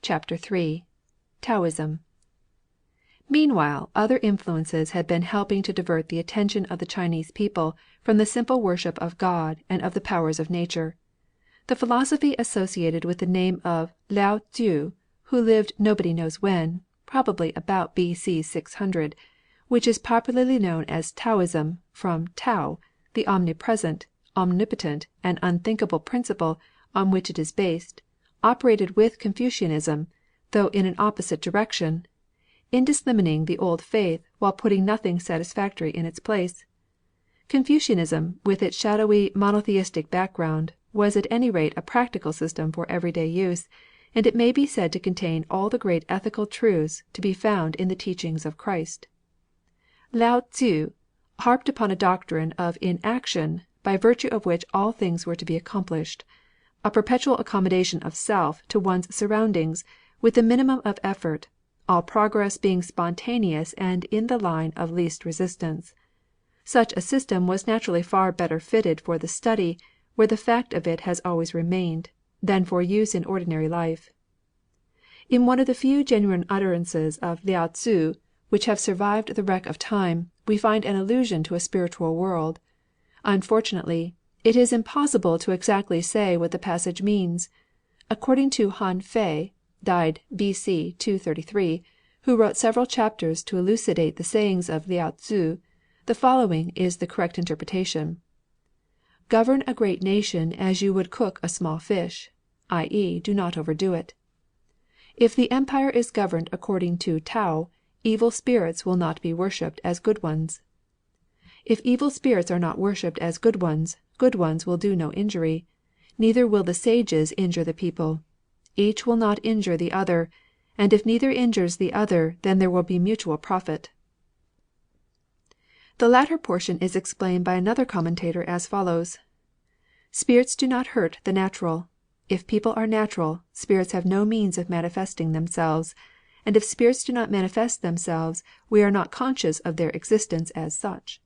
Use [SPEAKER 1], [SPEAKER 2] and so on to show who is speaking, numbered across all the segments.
[SPEAKER 1] CHAPTER III Taoism Meanwhile other influences had been helping to divert the attention of the Chinese people from the simple worship of God and of the powers of nature. The philosophy associated with the name of Lao Tzu, who lived nobody knows when, probably about B.C. 600, which is popularly known as Taoism, from Tao, the omnipresent, omnipotent, and unthinkable principle on which it is based, operated with Confucianism, though in an opposite direction, in disliminating the old faith while putting nothing satisfactory in its place. Confucianism, with its shadowy monotheistic background, was at any rate a practical system for everyday use, and it may be said to contain all the great ethical truths to be found in the teachings of Christ. Lao Tzu harped upon a doctrine of inaction, by virtue of which all things were to be accomplished, a perpetual accommodation of self to one's surroundings with the minimum of effort, all progress being spontaneous and in the line of least resistance. Such a system was naturally far better fitted for the study, where the fact of it has always remained, than for use in ordinary life. In one of the few genuine utterances of Lao Tzu which have survived the wreck of time, we find an allusion to a spiritual world. Unfortunately, it is impossible to exactly say what the passage means. According to Han Fei, died B.C. 233, who wrote several chapters to elucidate the sayings of Lao Tzu, the following is the correct interpretation: Govern a great nation as you would cook a small fish, i.e., do not overdo it. If the empire is governed according to Tao, evil spirits will not be worshipped as good ones. If evil spirits are not worshipped as good ones will do no injury. Neither will the sages injure the people. Each will not injure the other, and if neither injures the other, then there will be mutual profit. The latter portion is explained by another commentator as follows: Spirits do not hurt the natural. If people are natural, spirits have no means of manifesting themselves, and if spirits do not manifest themselves, we are not conscious of their existence as such.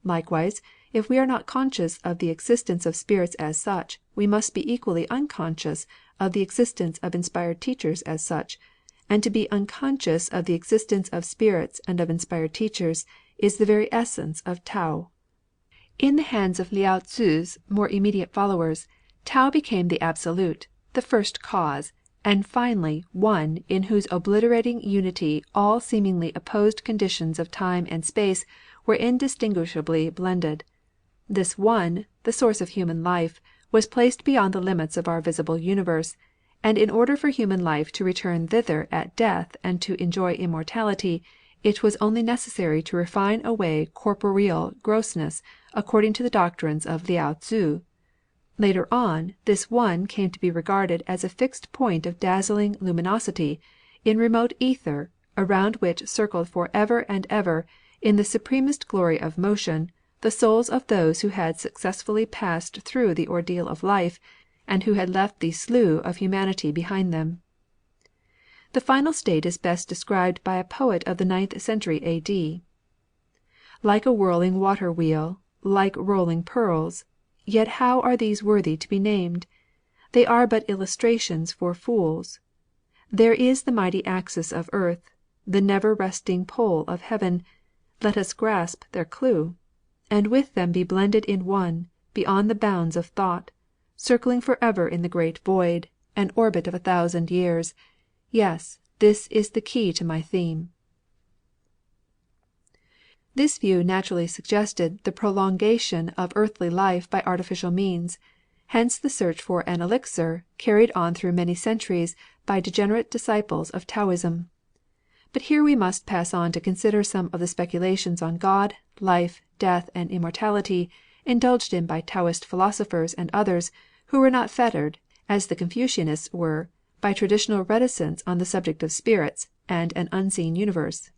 [SPEAKER 1] Likewise, if we are not conscious of the existence of spirits as such, we must be equally unconscious of the existence of inspired teachers as such, and to be unconscious of the existence of spirits and of inspired teachers is the very essence of Tao. In the hands of Lao Tzu's more immediate followers, Tao became the absolute, the first cause, and finally one in whose obliterating unity all seemingly opposed conditions of time and space were indistinguishably blended. This one, the source of human life, was placed beyond the limits of our visible universe, and in order for human life to return thither at death and to enjoy immortality, it was only necessary to refine away corporeal grossness according to the doctrines of Lao Tzu. Later on, this one came to be regarded as a fixed point of dazzling luminosity in remote ether, around which circled for ever and ever, in the supremest glory of motion, the souls of those who had successfully passed through the ordeal of life, and who had left the slough of humanity behind them. The final state is best described by a poet of the 9th century A.D. Like a whirling water wheel, like rolling pearls, yet how are these worthy to be named? They are but illustrations for fools. There is the mighty axis of earth, the never resting pole of heaven. Let us grasp their clue, and with them be blended in one, beyond the bounds of thought, circling forever in the great void, an orbit of 1,000 years. Yes, this is the key to my theme. This view naturally suggested the prolongation of earthly life by artificial means, hence the search for an elixir carried on through many centuries by degenerate disciples of Taoism. But here we must pass on to consider some of the speculations on God, life, death, and immortality indulged in by Taoist philosophers and others who were not fettered, as the Confucianists were, by traditional reticence on the subject of spirits and an unseen universe.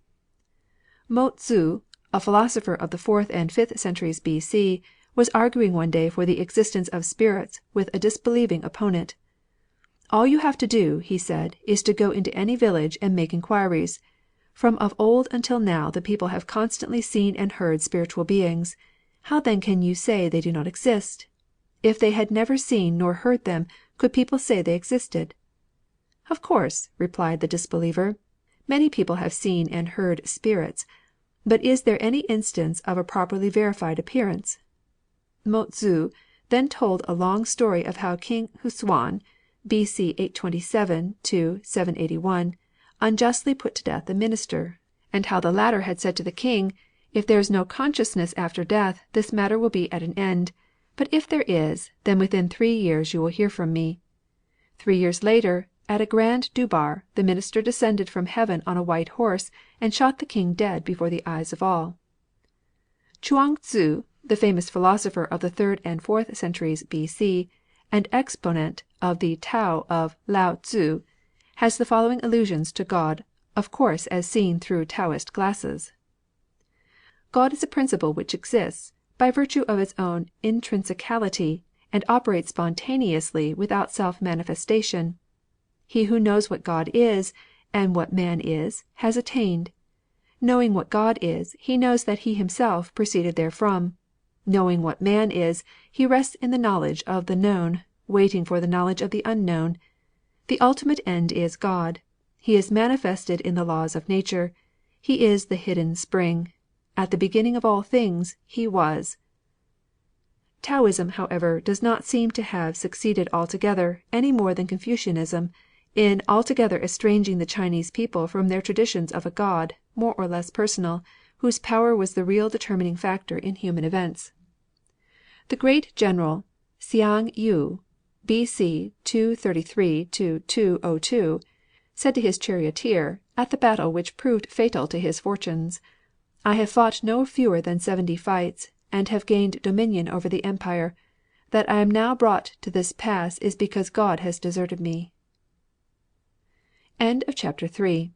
[SPEAKER 1] Mo Tzu, a philosopher of the 4th and 5th centuries B.C., was arguing one day for the existence of spirits with a disbelieving opponent. All you have to do, he said, is to go into any village and make inquiries. From of old until now the people have constantly seen and heard spiritual beings. How then can you say they do not exist? If they had never seen nor heard them, could people say they existed? Of course, replied the disbeliever. Many people have seen and heard spirits, but is there any instance of a properly verified appearance? Mo Tzu then told a long story of how King Hsüan, B.C. 827 781, unjustly put to death a minister, and how the latter had said to the king, "If there is no consciousness after death, this matter will be at an end; but if there is, then within 3 years you will hear from me." 3 years later, at a grand durbar, the minister descended from heaven on a white horse and shot the king dead before the eyes of all. Chuang Tzu, the famous philosopher of the 3rd and 4th centuries B.C., and exponent of the Tao of Lao Tzu, has the following allusions to God, of course as seen through Taoist glasses. God is a principle which exists by virtue of its own intrinsicality and operates spontaneously without self-manifestation. He who knows what God is and what man is, has attained. Knowing what God is, he knows that he himself proceeded therefrom. Knowing what man is, he rests in the knowledge of the known, waiting for the knowledge of the unknown. The ultimate end is God. He is manifested in the laws of nature. He is the hidden spring. At the beginning of all things, he was. Taoism, however, does not seem to have succeeded altogether, any more than Confucianism, in altogether estranging the Chinese people from their traditions of a God, more or less personal, whose power was the real determining factor in human events. The great general Hsiang Yu, B.C. 233 202, said to his charioteer, at the battle which proved fatal to his fortunes, "I have fought no fewer than 70 fights, and have gained dominion over the empire. That I am now brought to this pass is because God has deserted me." End of chapter 3.